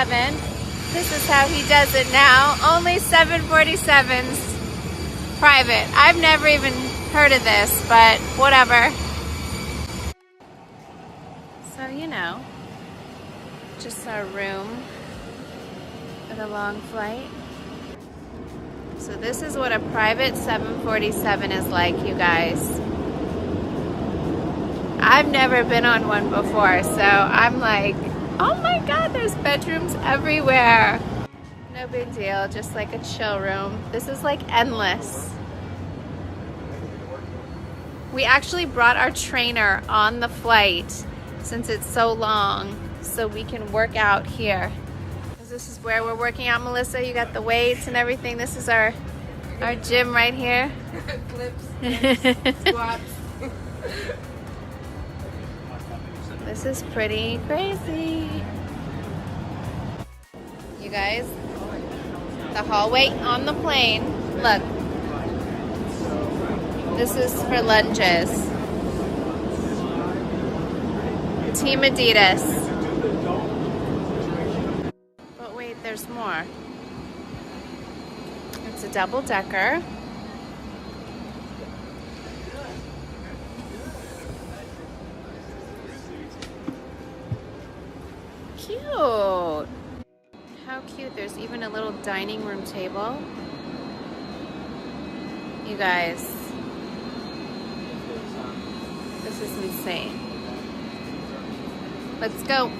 747. This is how he does it now. Only 747s private. I've never even heard of this, but whatever. So, you know, just our room for the long flight. So this is what a private 747 is like, you guys. I've never been on one before, so I'm like, oh my God, there's bedrooms everywhere. No big deal, just like a chill room. This is like endless. We actually brought our trainer on the flight since it's so long, so we can work out here. This is where we're working out, Melissa. You got the weights and everything. This is our gym right here. Clips, squats. This is pretty crazy. You guys, the hallway on the plane. Look. This is for lunges. Team Adidas. But wait, there's more. It's a double-decker. Cute. How cute. There's even a little dining room table. You guys, this is insane. Let's go.